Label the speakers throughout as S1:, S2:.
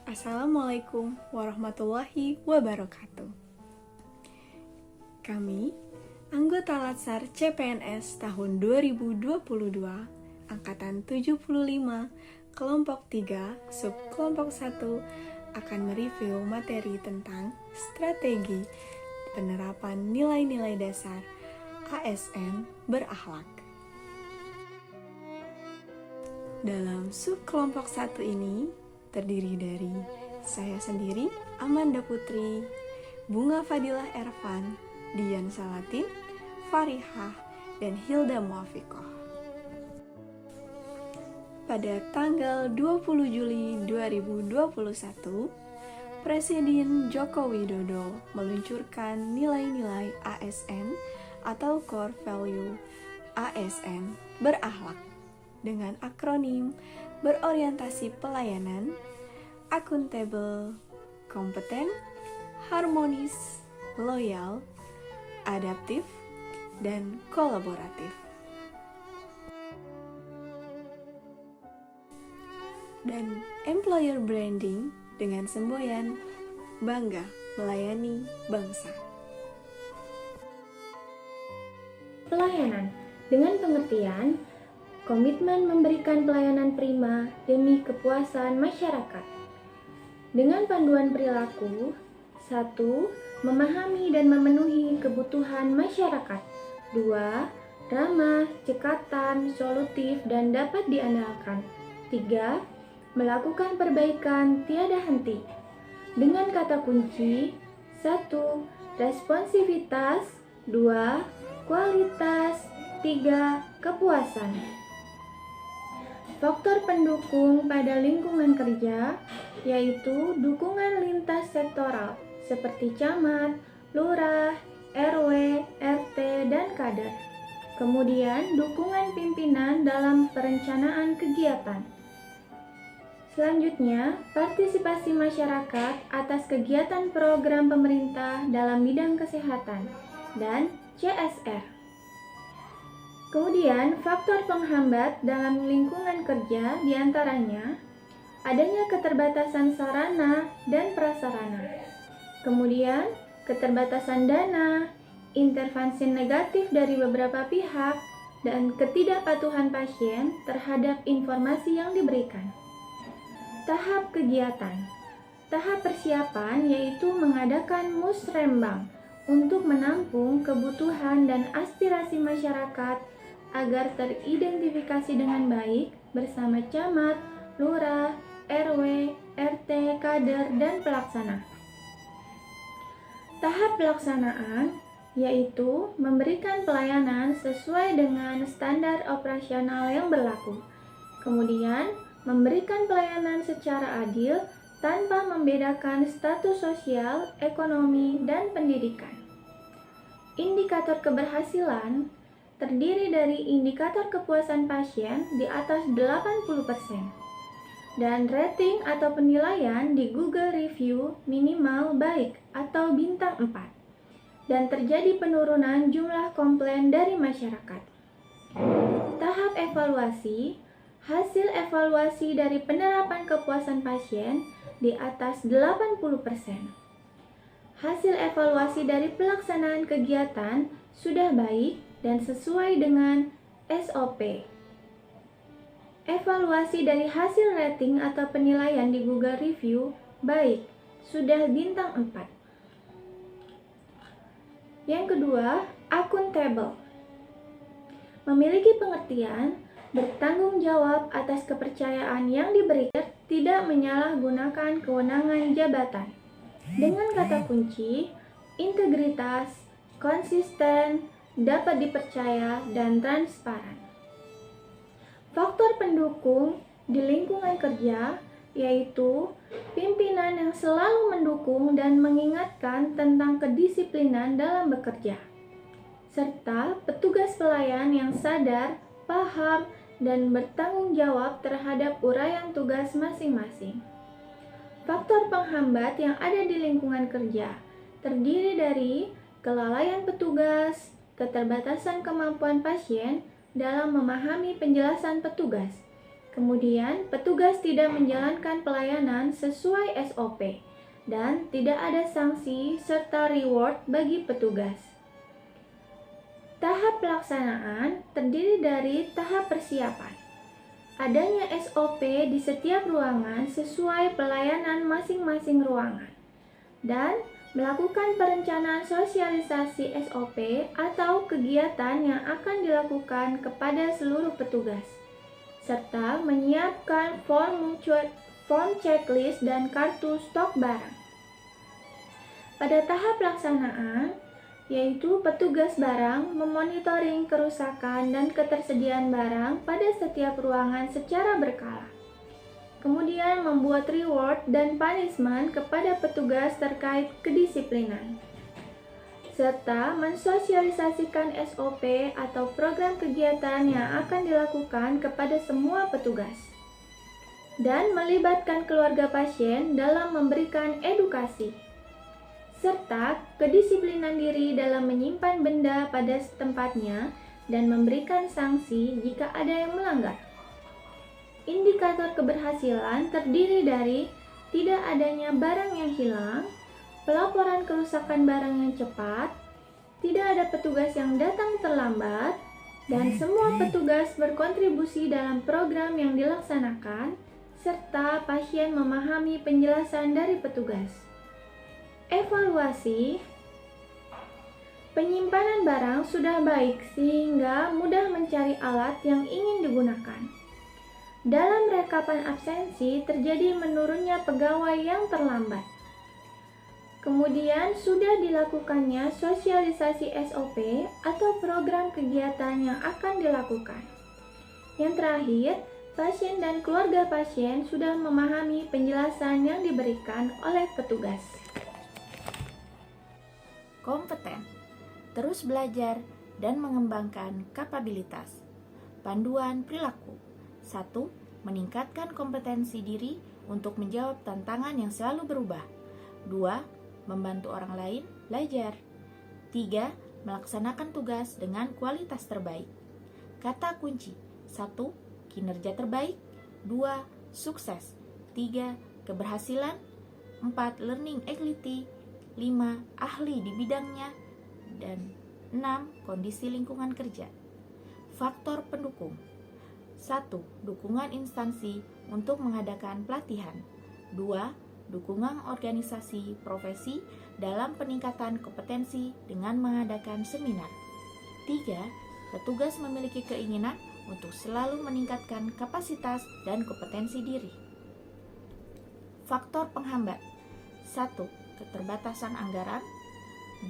S1: Assalamualaikum warahmatullahi wabarakatuh. Kami, anggota Latsar CPNS tahun 2022, Angkatan 75, Kelompok 3, Subkelompok 1, akan mereview materi tentang strategi penerapan nilai-nilai dasar ASN berakhlak. Dalam subkelompok 1 ini, terdiri dari saya sendiri, Amanda Putri, Bunga Fadilah Ervan, Dian Salatin, Farihah, dan Hilda Muafiqoh. Pada tanggal 20 Juli 2021, Presiden Joko Widodo meluncurkan nilai-nilai ASN atau Core Value ASN berakhlak dengan akronim berorientasi pelayanan, akuntabel, kompeten, harmonis, loyal, adaptif, dan kolaboratif. Dan employer branding dengan semboyan bangga melayani bangsa.
S2: Pelayanan dengan pengertian komitmen memberikan pelayanan prima demi kepuasan masyarakat. Dengan panduan perilaku, 1. Memahami dan memenuhi kebutuhan masyarakat. 2. Ramah, cekatan, solutif, dan dapat diandalkan. 3. Melakukan perbaikan tiada henti. Dengan kata kunci, 1. Responsivitas, 2. Kualitas, 3. Kepuasan. Faktor pendukung pada lingkungan kerja yaitu dukungan lintas sektoral seperti camat, lurah, RW, RT, dan kader. Kemudian dukungan pimpinan dalam perencanaan kegiatan. Selanjutnya, partisipasi masyarakat atas kegiatan program pemerintah dalam bidang kesehatan dan CSR. Kemudian, faktor penghambat dalam lingkungan kerja diantaranya adanya keterbatasan sarana dan prasarana, kemudian keterbatasan dana, intervensi negatif dari beberapa pihak, dan ketidakpatuhan pasien terhadap informasi yang diberikan. Tahap kegiatan. Tahap persiapan yaitu mengadakan musrembang untuk menampung kebutuhan dan aspirasi masyarakat agar teridentifikasi dengan baik bersama camat, lurah, RW, RT, kader, dan pelaksana. Tahap pelaksanaan yaitu memberikan pelayanan sesuai dengan standar operasional yang berlaku. Kemudian, memberikan pelayanan secara adil tanpa membedakan status sosial, ekonomi, dan pendidikan. Indikator keberhasilan terdiri dari indikator kepuasan pasien di atas 80% dan rating atau penilaian di Google Review minimal baik atau bintang 4 dan terjadi penurunan jumlah komplain dari masyarakat. Tahap evaluasi, hasil evaluasi dari penerapan kepuasan pasien di atas 80%. Hasil evaluasi dari pelaksanaan kegiatan sudah baik dan sesuai dengan SOP. Evaluasi dari hasil rating atau penilaian di Google Review baik, sudah bintang 4. Yang kedua, akuntabel. Memiliki pengertian bertanggung jawab atas kepercayaan yang diberikan, tidak menyalahgunakan kewenangan jabatan. Dengan kata kunci, integritas, konsisten, dapat dipercaya, dan transparan. Faktor pendukung di lingkungan kerja yaitu pimpinan yang selalu mendukung dan mengingatkan tentang kedisiplinan dalam bekerja, serta petugas pelayan yang sadar, paham, dan bertanggung jawab terhadap uraian tugas masing-masing. Faktor penghambat yang ada di lingkungan kerja terdiri dari kelalaian petugas, keterbatasan kemampuan pasien dalam memahami penjelasan petugas. Kemudian, petugas tidak menjalankan pelayanan sesuai SOP dan tidak ada sanksi serta reward bagi petugas. Tahap pelaksanaan terdiri dari tahap persiapan. Adanya SOP di setiap ruangan sesuai pelayanan masing-masing ruangan. Dan melakukan perencanaan sosialisasi SOP atau kegiatan yang akan dilakukan kepada seluruh petugas. Serta menyiapkan form checklist dan kartu stok barang. Pada tahap pelaksanaan, yaitu petugas barang memonitoring kerusakan dan ketersediaan barang pada setiap ruangan secara berkala. Kemudian membuat reward dan punishment kepada petugas terkait kedisiplinan. Serta mensosialisasikan SOP atau program kegiatan yang akan dilakukan kepada semua petugas. Dan melibatkan keluarga pasien dalam memberikan edukasi. Serta kedisiplinan diri dalam menyimpan benda pada tempatnya dan memberikan sanksi jika ada yang melanggar. Indikator keberhasilan terdiri dari tidak adanya barang yang hilang, pelaporan kerusakan barang yang cepat, tidak ada petugas yang datang terlambat, dan semua petugas berkontribusi dalam program yang dilaksanakan, serta pasien memahami penjelasan dari petugas. Evaluasi. Penyimpanan barang sudah baik sehingga mudah mencari alat yang ingin digunakan. Dalam rekapan absensi terjadi menurunnya pegawai yang terlambat. Kemudian sudah dilakukannya sosialisasi SOP atau program kegiatan yang akan dilakukan. Yang terakhir, pasien dan keluarga pasien sudah memahami penjelasan yang diberikan oleh petugas.
S3: Kompeten, terus belajar dan mengembangkan kapabilitas. Panduan perilaku. 1. Meningkatkan kompetensi diri untuk menjawab tantangan yang selalu berubah. 2. Membantu orang lain belajar. 3. Melaksanakan tugas dengan kualitas terbaik. Kata kunci. 1. Kinerja terbaik. 2. Sukses. 3. Keberhasilan. 4. Learning ability. 5. Ahli di bidangnya. Dan 6. Kondisi lingkungan kerja. Faktor pendukung. 1. Dukungan instansi untuk mengadakan pelatihan. 2. Dukungan organisasi profesi dalam peningkatan kompetensi dengan mengadakan seminar. 3. Petugas memiliki keinginan untuk selalu meningkatkan kapasitas dan kompetensi diri. Faktor penghambat. 1. Keterbatasan anggaran. 2.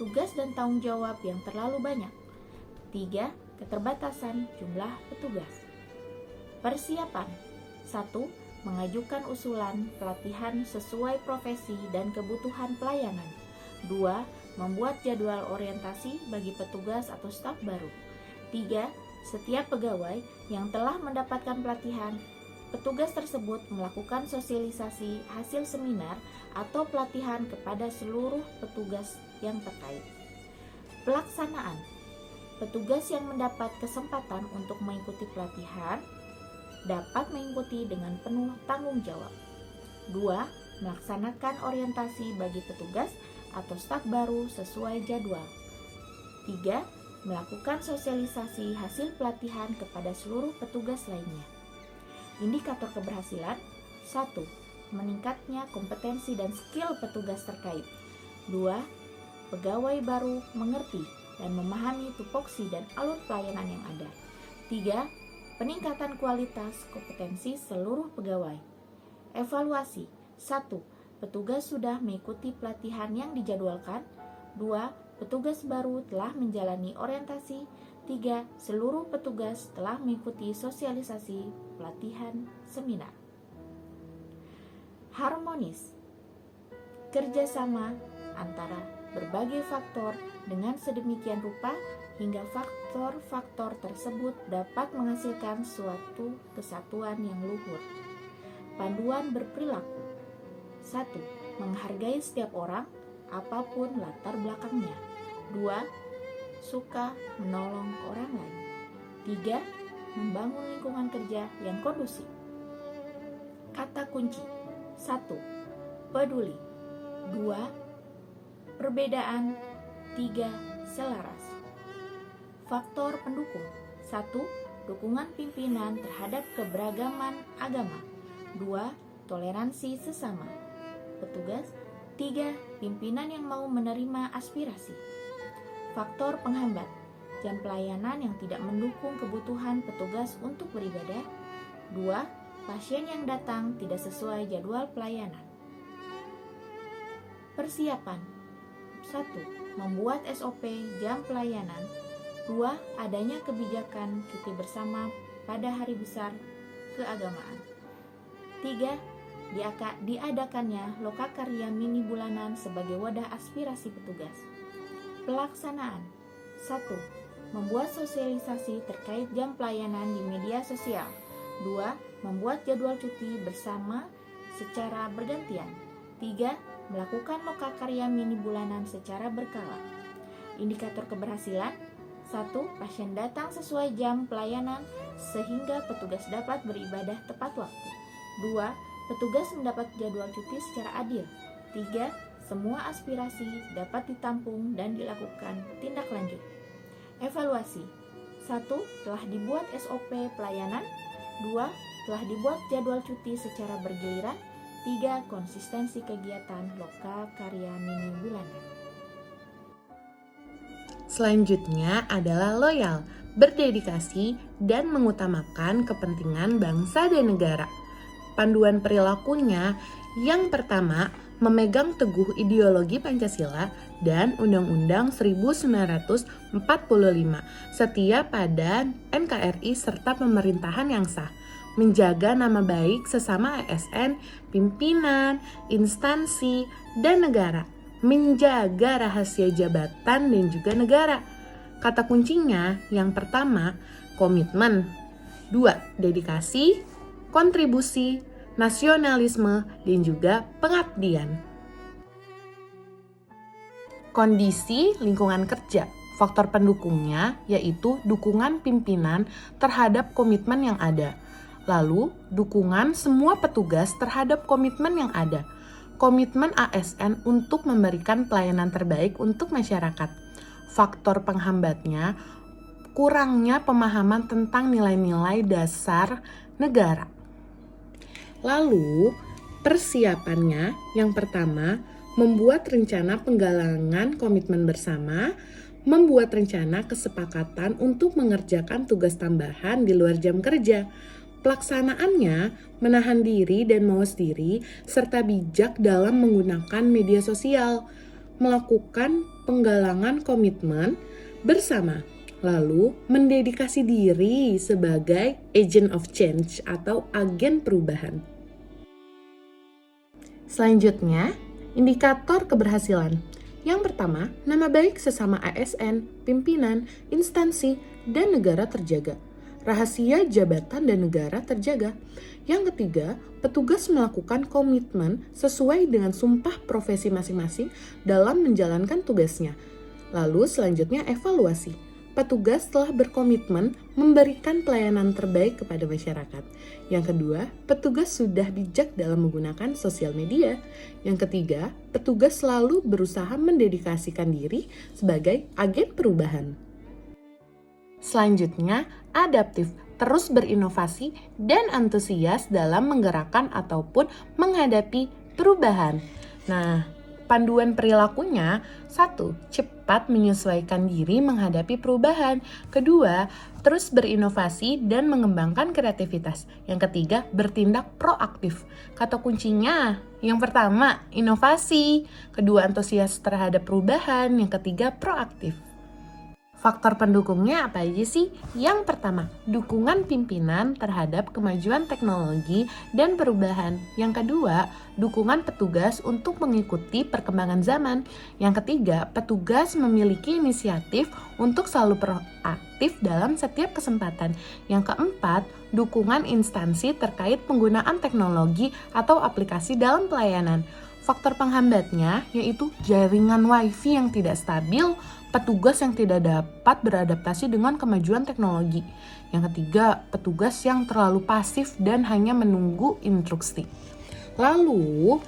S3: Tugas dan tanggung jawab yang terlalu banyak. 3. Keterbatasan jumlah petugas. Persiapan. 1. Mengajukan usulan pelatihan sesuai profesi dan kebutuhan pelayanan. 2. Membuat jadwal orientasi bagi petugas atau staf baru. 3. Setiap pegawai yang telah mendapatkan pelatihan, petugas tersebut melakukan sosialisasi hasil seminar atau pelatihan kepada seluruh petugas yang terkait. Pelaksanaan. Petugas yang mendapat kesempatan untuk mengikuti pelatihan dapat mengikuti dengan penuh tanggung jawab. 2. Melaksanakan orientasi bagi petugas atau staf baru sesuai jadwal. 3. Melakukan sosialisasi hasil pelatihan kepada seluruh petugas lainnya. Indikator keberhasilan. 1. Meningkatnya kompetensi dan skill petugas terkait. 2. Pegawai baru mengerti dan memahami tupoksi dan alur pelayanan yang ada. 3. Peningkatan kualitas kompetensi seluruh pegawai. Evaluasi. 1. Petugas sudah mengikuti pelatihan yang dijadwalkan. 2. Petugas baru telah menjalani orientasi. 3. Seluruh petugas telah mengikuti sosialisasi pelatihan seminar. Harmonis. Kerjasama antara berbagai faktor dengan sedemikian rupa hingga faktor-faktor tersebut dapat menghasilkan suatu kesatuan yang luhur. Panduan berperilaku. 1. Menghargai setiap orang. apapun latar belakangnya. 2. Suka menolong orang lain. 3. Membangun lingkungan kerja yang kondusif. Kata kunci: 1. Peduli. 2. Perbedaan. 3. Selaras. Faktor pendukung: 1. Dukungan pimpinan terhadap keberagaman agama. 2. Toleransi sesama petugas. 3. Pimpinan yang mau menerima aspirasi. Faktor penghambat: jam pelayanan yang tidak mendukung kebutuhan petugas untuk beribadah. 2. Pasien yang datang tidak sesuai jadwal pelayanan. Persiapan: 1. Membuat SOP jam pelayanan. 2. Adanya kebijakan cuti bersama pada hari besar keagamaan. 3. Diadakannya lokakarya mini bulanan sebagai wadah aspirasi petugas. Pelaksanaan: 1. Membuat sosialisasi terkait jam pelayanan di media sosial. 2. Membuat jadwal cuti bersama secara bergantian. 3. Melakukan lokakarya mini bulanan secara berkala. Indikator keberhasilan: 1. Pasien datang sesuai jam pelayanan sehingga petugas dapat beribadah tepat waktu. 2. Petugas mendapat jadwal cuti secara adil. 3. Semua aspirasi dapat ditampung dan dilakukan tindak lanjut. Evaluasi: 1. Telah dibuat SOP pelayanan. 2. Telah dibuat jadwal cuti secara bergiliran. 3. Konsistensi kegiatan lokakarya mini bulanan.
S4: Selanjutnya adalah loyal, berdedikasi, dan mengutamakan kepentingan bangsa dan negara. Panduan perilakunya yang pertama, memegang teguh ideologi Pancasila dan Undang-Undang 1945, setia pada NKRI serta pemerintahan yang sah, menjaga nama baik sesama ASN, pimpinan, instansi, dan negara, menjaga rahasia jabatan dan juga negara. Kata kuncinya yang pertama, komitmen. 2. Dedikasi, kontribusi, nasionalisme, dan juga pengabdian. Kondisi lingkungan kerja. Faktor pendukungnya yaitu dukungan pimpinan terhadap komitmen yang ada. Lalu, dukungan semua petugas terhadap komitmen yang ada. Komitmen ASN untuk memberikan pelayanan terbaik untuk masyarakat. Faktor penghambatnya, kurangnya pemahaman tentang nilai-nilai dasar negara. Lalu, persiapannya yang pertama, membuat rencana penggalangan komitmen bersama, membuat rencana kesepakatan untuk mengerjakan tugas tambahan di luar jam kerja. Pelaksanaannya, menahan diri dan mawas diri, serta bijak dalam menggunakan media sosial, melakukan penggalangan komitmen bersama. Lalu, mendedikasi diri sebagai agent of change atau agen perubahan. Selanjutnya, indikator keberhasilan. Yang pertama, nama baik sesama ASN, pimpinan, instansi, dan negara terjaga. Rahasia jabatan dan negara terjaga. Yang ketiga, petugas melakukan komitmen sesuai dengan sumpah profesi masing-masing dalam menjalankan tugasnya. Lalu selanjutnya evaluasi. Petugas telah berkomitmen memberikan pelayanan terbaik kepada masyarakat. Yang kedua, petugas sudah bijak dalam menggunakan sosial media. Yang ketiga, petugas selalu berusaha mendedikasikan diri sebagai agen perubahan. Selanjutnya, adaptif, terus berinovasi dan antusias dalam menggerakkan ataupun menghadapi perubahan. Nah, panduan perilakunya, 1. Cepat menyesuaikan diri menghadapi perubahan. 2. Terus berinovasi dan mengembangkan kreativitas. Yang ketiga, bertindak proaktif. Kata kuncinya, yang pertama, inovasi. Kedua, antusias terhadap perubahan. Yang ketiga, proaktif. Faktor pendukungnya apa aja sih? Yang pertama, dukungan pimpinan terhadap kemajuan teknologi dan perubahan. Yang kedua, dukungan petugas untuk mengikuti perkembangan zaman. Yang ketiga, petugas memiliki inisiatif untuk selalu proaktif dalam setiap kesempatan. Yang keempat, dukungan instansi terkait penggunaan teknologi atau aplikasi dalam pelayanan. Faktor penghambatnya yaitu jaringan WiFi yang tidak stabil, petugas yang tidak dapat beradaptasi dengan kemajuan teknologi. Yang ketiga, petugas yang terlalu pasif dan hanya menunggu instruksi. Lalu,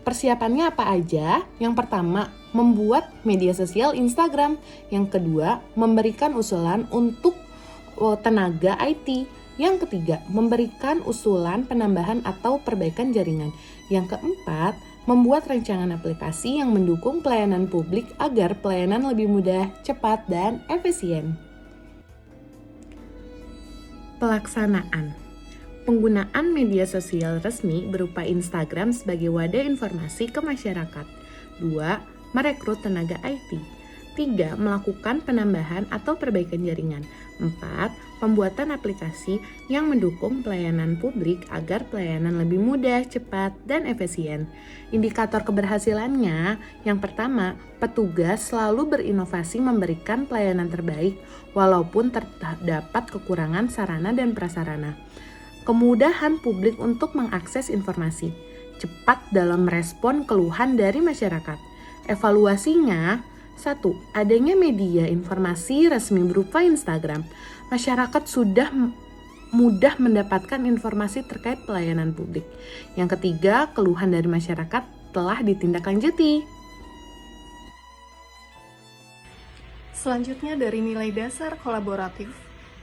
S4: persiapannya apa aja? Yang pertama, membuat media sosial Instagram. Yang kedua, memberikan usulan untuk tenaga IT. Yang ketiga, memberikan usulan penambahan atau perbaikan jaringan. Yang keempat, membuat rancangan aplikasi yang mendukung pelayanan publik agar pelayanan lebih mudah, cepat, dan efisien. Pelaksanaan. Penggunaan media sosial resmi berupa Instagram sebagai wadah informasi ke masyarakat. 2. Merekrut tenaga IT. 3. Melakukan penambahan atau perbaikan jaringan. 4. Pembuatan aplikasi yang mendukung pelayanan publik agar pelayanan lebih mudah, cepat, dan efisien. Indikator keberhasilannya, yang pertama, petugas selalu berinovasi memberikan pelayanan terbaik walaupun terdapat kekurangan sarana dan prasarana. Kemudahan publik untuk mengakses informasi, cepat dalam merespon keluhan dari masyarakat. Evaluasinya, 1. Adanya media informasi resmi berupa Instagram. Masyarakat sudah mudah mendapatkan informasi terkait pelayanan publik. Yang ketiga, keluhan dari masyarakat telah ditindaklanjuti.
S1: Selanjutnya dari nilai dasar kolaboratif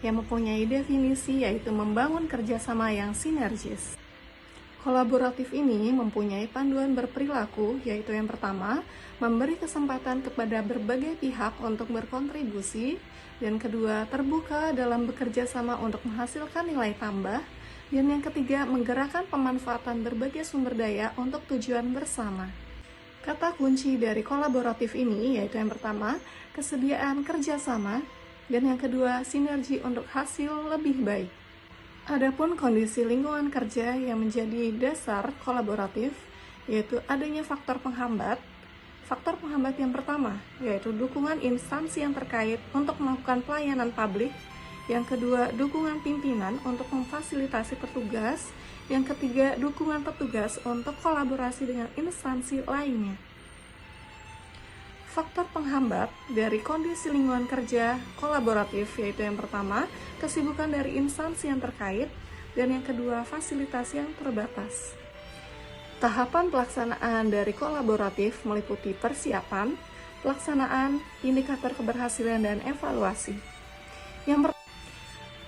S1: yang mempunyai definisi yaitu membangun kerjasama yang sinergis. Kolaboratif ini mempunyai panduan berperilaku, yaitu yang pertama, memberi kesempatan kepada berbagai pihak untuk berkontribusi, dan kedua, terbuka dalam bekerja sama untuk menghasilkan nilai tambah, dan yang ketiga, menggerakkan pemanfaatan berbagai sumber daya untuk tujuan bersama. Kata kunci dari kolaboratif ini yaitu yang pertama, kesediaan kerjasama, dan yang kedua, sinergi untuk hasil lebih baik. Adapun kondisi lingkungan kerja yang menjadi dasar kolaboratif, yaitu adanya faktor penghambat. Faktor penghambat yang pertama, yaitu dukungan instansi yang terkait untuk melakukan pelayanan publik. Yang kedua, dukungan pimpinan untuk memfasilitasi petugas. Yang ketiga, dukungan petugas untuk kolaborasi dengan instansi lainnya. Faktor penghambat dari kondisi lingkungan kerja kolaboratif yaitu yang pertama, kesibukan dari instansi yang terkait, dan yang kedua, fasilitas yang terbatas. Tahapan pelaksanaan dari kolaboratif meliputi persiapan, pelaksanaan, indikator keberhasilan, dan evaluasi.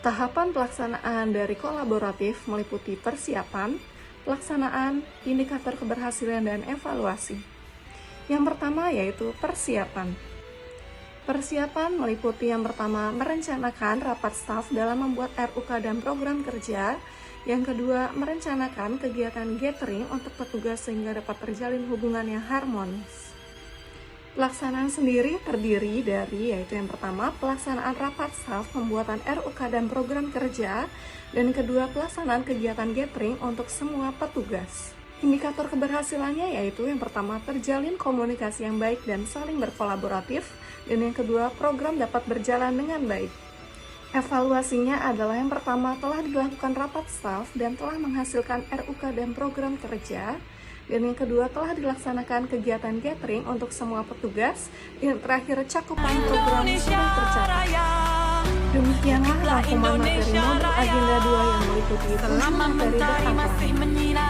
S1: Tahapan pelaksanaan dari kolaboratif meliputi persiapan, pelaksanaan, indikator keberhasilan, dan evaluasi. Yang pertama yaitu persiapan. Persiapan meliputi yang pertama merencanakan rapat staf dalam membuat RUK dan program kerja. Yang kedua, merencanakan kegiatan gathering untuk petugas sehingga dapat terjalin hubungan yang harmonis. Pelaksanaan sendiri terdiri dari yaitu yang pertama pelaksanaan rapat staf, pembuatan RUK dan program kerja, dan kedua pelaksanaan kegiatan gathering untuk semua petugas. Indikator keberhasilannya yaitu yang pertama terjalin komunikasi yang baik dan saling berkolaboratif, dan yang kedua program dapat berjalan dengan baik. Evaluasinya adalah yang pertama telah dilakukan rapat staf dan telah menghasilkan RUK dan program kerja, dan yang kedua telah dilaksanakan kegiatan gathering untuk semua petugas, dan terakhir cakupan program sudah tercapai. Demikianlah rangkuman materi modul agenda 2 yang meliputi 7 materi berangkat.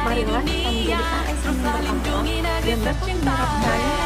S1: Marilah kita menjadi ASN yang berangkat dan dapat menerapkan